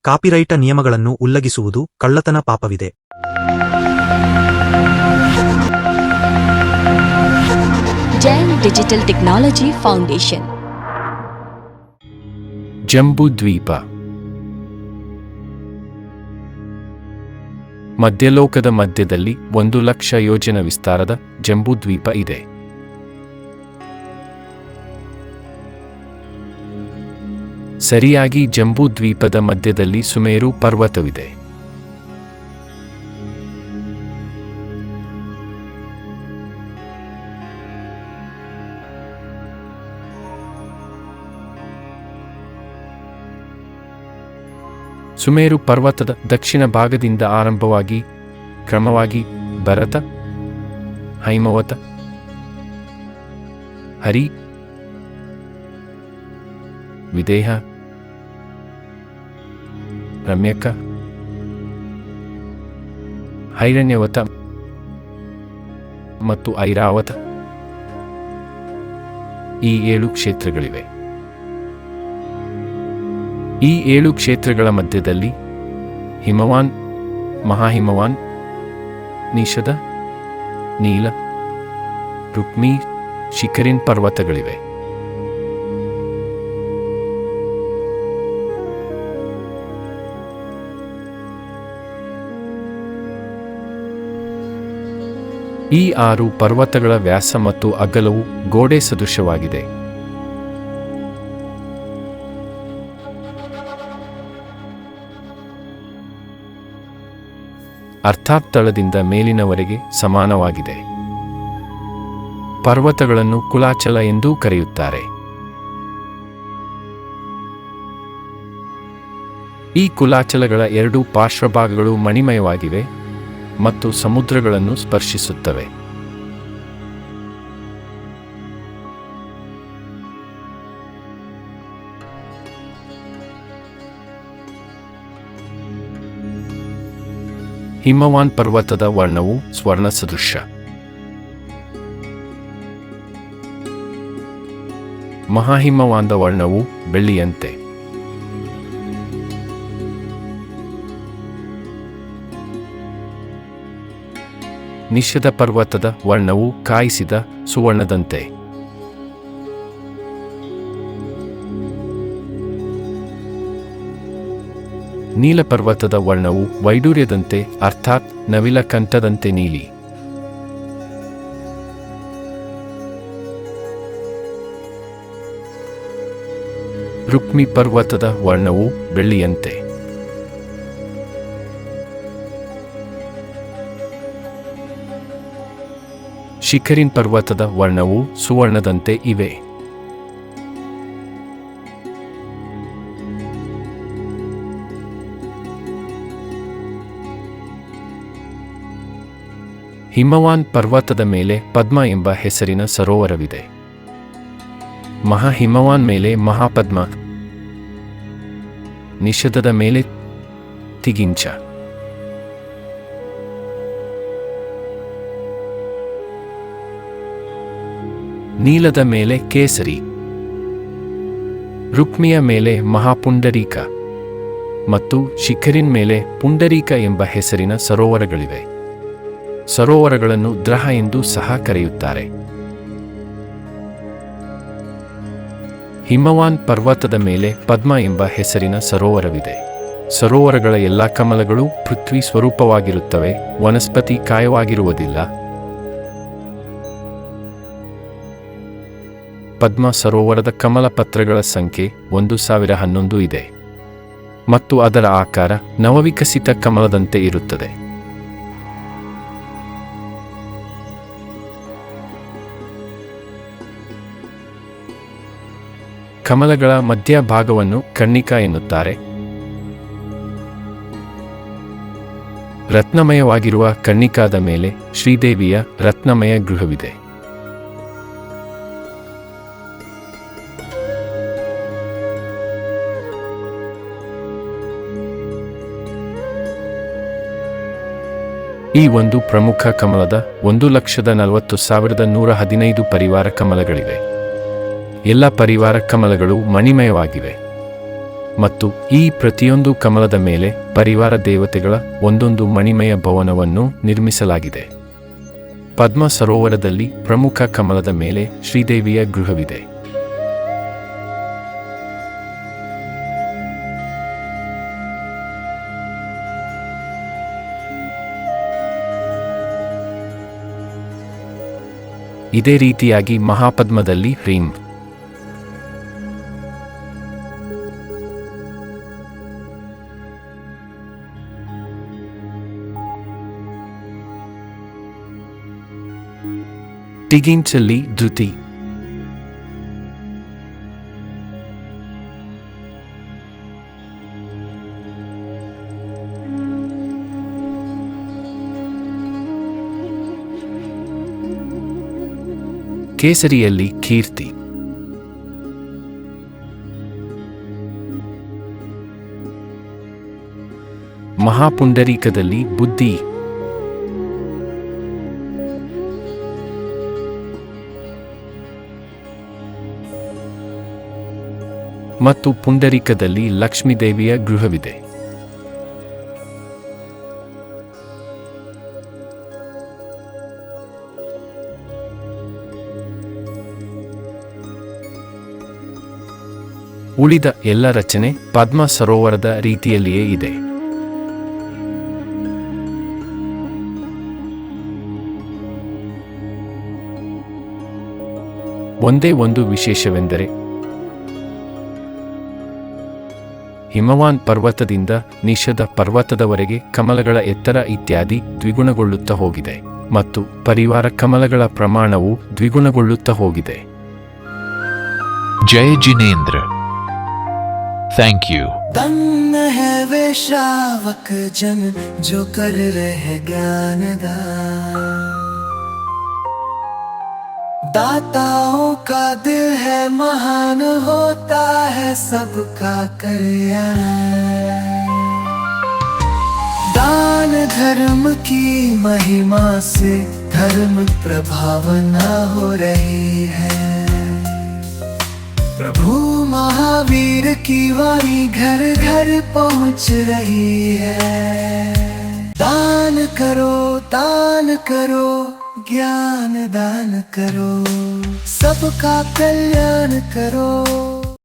ಕಾಪಿರೈಟ ನಿಯಮಗಳನ್ನು ಉಲ್ಲಂಘಿಸುವುದು ಕಳ್ಳತನ ಪಾಪವಿದೆ. Jain digital technology foundation. ಜಂಬೂದ್ವೀಪ ಮಧ್ಯಲೋಕದ ಮಧ್ಯದಲ್ಲಿ 1,00,000 ಯೋಜನ ವಿಸ್ತಾರದ ಜಂಬೂದ್ವೀಪ ಇದೆ. ಸರಿಯಾಗಿ ಜಂಬೂದ್ವೀಪದ ಮಧ್ಯದಲ್ಲಿ ಸುಮೇರು ಪರ್ವತವಿದೆ. ಸುಮೇರು ಪರ್ವತದ ದಕ್ಷಿಣ ಭಾಗದಿಂದ ಆರಂಭವಾಗಿ ಕ್ರಮವಾಗಿ ಭರತ, ಹೈಮವತ, ಹರಿ, ವಿದೇಹ, ರಮ್ಯಕ, ಹೈರಣ್ಯವತ ಮತ್ತು ಐರಾವತ ಈ 7 ಕ್ಷೇತ್ರಗಳಿವೆ. ಈ 7 ಕ್ಷೇತ್ರಗಳ ಮಧ್ಯದಲ್ಲಿ ಹಿಮವಾನ್, ಮಹಾಹಿಮವಾನ್, ನಿಷದ, ನೀಲ, ರುಕ್ಮಿ, ಶಿಖರಿನ್ ಪರ್ವತಗಳಿವೆ. ಈ 6 ಪರ್ವತಗಳ ವ್ಯಾಸ ಮತ್ತು ಅಗಲವು ಗೋಡೆ ಸದೃಶವಾಗಿದೆ. ಅರ್ಥಾತ್ ತಳದಿಂದ ಮೇಲಿನವರೆಗೆ ಸಮಾನವಾಗಿದೆ. ಪರ್ವತಗಳನ್ನು ಕುಲಾಚಲ ಎಂದೂ ಕರೆಯುತ್ತಾರೆ. ಈ ಕುಲಾಚಲಗಳ 2 ಪಾರ್ಶ್ವಭಾಗಗಳು ಮಣಿಮಯವಾಗಿವೆ ಮತ್ತು ಸಮುದ್ರಗಳನ್ನು ಸ್ಪರ್ಶಿಸುತ್ತವೆ. ಹಿಮವಾನ್ ಪರ್ವತದ ವರ್ಣವು ಸ್ವರ್ಣ ಸದೃಶ. ಮಹಾಹಿಮವಾನ್ದ ವರ್ಣವು ಬೆಳ್ಳಿಯಂತೆ. ನಿಷದ ಪರ್ವತದ ವರ್ಣವು ಕಾಯಿಸಿದ ಸುವರ್ಣದಂತೆ. ನೀಲ ಪರ್ವತದ ವರ್ಣವು ವೈಡೂರ್ಯದಂತೆ ಅರ್ಥಾತ್ ನವಿಲ ಕಂಠದಂತೆ ನೀಲಿ. ರುಕ್ಮಿ ಪರ್ವತದ ವರ್ಣವು ಬೆಳ್ಳಿಯಂತೆ. ಶಿಖರಿನ್ ಪರ್ವತದ ವರ್ಣವು ಸುವರ್ಣದಂತೆ ಇವೆ. ಹಿಮವಾನ್ ಪರ್ವತದ ಮೇಲೆ ಪದ್ಮ ಎಂಬ ಹೆಸರಿನ ಸರೋವರವಿದೆ. ಮಹಾಹಿಮವಾನ್ ಮೇಲೆ ಮಹಾಪದ್ಮ, ನಿಷದದ ಮೇಲೆ ತಿಗಿಂಚ, ನೀಲದ ಮೇಲೆ ಕೇಸರಿ, ರುಕ್ಮಿಯ ಮೇಲೆ ಮಹಾಪುಂಡರೀಕ ಮತ್ತು ಶಿಖರಿನ್ ಮೇಲೆ ಪುಂಡರೀಕ ಎಂಬ ಹೆಸರಿನ ಸರೋವರಗಳಿವೆ. ಸರೋವರಗಳನ್ನು ದ್ರಹ ಎಂದು ಸಹ ಕರೆಯುತ್ತಾರೆ. ಹಿಮವಾನ್ ಪರ್ವತದ ಮೇಲೆ ಪದ್ಮ ಎಂಬ ಹೆಸರಿನ ಸರೋವರವಿದೆ. ಸರೋವರಗಳ ಎಲ್ಲ ಕಮಲಗಳು ಪೃಥ್ವಿ ಸ್ವರೂಪವಾಗಿರುತ್ತವೆ, ವನಸ್ಪತಿ ಕಾಯವಾಗಿರುವುದಿಲ್ಲ. ಪದ್ಮ ಸರೋವರದ ಕಮಲ ಪತ್ರಗಳ ಸಂಖ್ಯೆ 1011 ಇದೆ ಮತ್ತು ಅದರ ಆಕಾರ ನವವಿಕಸಿತ ಕಮಲದಂತೆ ಇರುತ್ತದೆ. ಕಮಲಗಳ ಮಧ್ಯಭಾಗವನ್ನು ಕರ್ಣಿಕಾ ಎನ್ನುತ್ತಾರೆ. ರತ್ನಮಯವಾಗಿರುವ ಕರ್ಣಿಕಾದ ಮೇಲೆ ಶ್ರೀದೇವಿಯ ರತ್ನಮಯ ಗೃಹವಿದೆ. ಈ ಒಂದು ಪ್ರಮುಖ ಕಮಲದ 1,40,115 ಪರಿವಾರ ಕಮಲಗಳಿವೆ. ಎಲ್ಲ ಪರಿವಾರ ಕಮಲಗಳು ಮಣಿಮಯವಾಗಿವೆ. ಮತ್ತು ಈ ಪ್ರತಿಯೊಂದು ಕಮಲದ ಮೇಲೆ ಪರಿವಾರ ದೇವತೆಗಳ ಒಂದೊಂದು ಮಣಿಮಯ ಭವನವನ್ನು ನಿರ್ಮಿಸಲಾಗಿದೆ. ಪದ್ಮ ಸರೋವರದಲ್ಲಿ ಪ್ರಮುಖ ಕಮಲದ ಮೇಲೆ ಶ್ರೀದೇವಿಯ ಗೃಹವಿದೆ. ಇದೇ ರೀತಿಯಾಗಿ ಮಹಾಪದ್ಮದಲ್ಲಿ ಹ್ರೀಂ ಟಿಗಿಂಚಲ್ಲಿ ಧೃತಿ, ಕೇಸರಿಯಲ್ಲಿ ಕೀರ್ತಿ, ಮಹಾಪುಂಡರೀಕದಲ್ಲಿ ಬುದ್ಧಿ, ಮತ್ತು ಪುಂಡರೀಕದಲ್ಲಿ ಲಕ್ಷ್ಮೀದೇವಿಯ ಗೃಹವಿದೆ. ಉಳಿದ ಎಲ್ಲ ರಚನೆ ಪದ್ಮ ಸರೋವರದ ರೀತಿಯಲ್ಲಿಯೇ ಇದೆ. ಒಂದೇ ಒಂದು ವಿಶೇಷವೆಂದರೆ ಹಿಮವಾನ್ ಪರ್ವತದಿಂದ ನಿಷಧ ಪರ್ವತದವರೆಗೆ ಕಮಲಗಳ ಎತ್ತರ ಇತ್ಯಾದಿ ದ್ವಿಗುಣಗೊಳ್ಳುತ್ತಾ ಹೋಗಿದೆ ಮತ್ತು ಪರಿವಾರ ಕಮಲಗಳ ಪ್ರಮಾಣವು ದ್ವಿಗುಣಗೊಳ್ಳುತ್ತಾ ಹೋಗಿದೆ. जय जिनेंद्र, थैंक यू। धन्य है वे श्रावक जन जो कर रहे ज्ञान दान, दाताओं का दिल है महान, होता है सबका कल्याण। दान धर्म की महिमा से धर्म प्रभावना हो रही है। प्रभु महावीर की वाणी घर घर पहुंच रही है। दान करो ज्ञान दान करो, सबका कल्याण करो।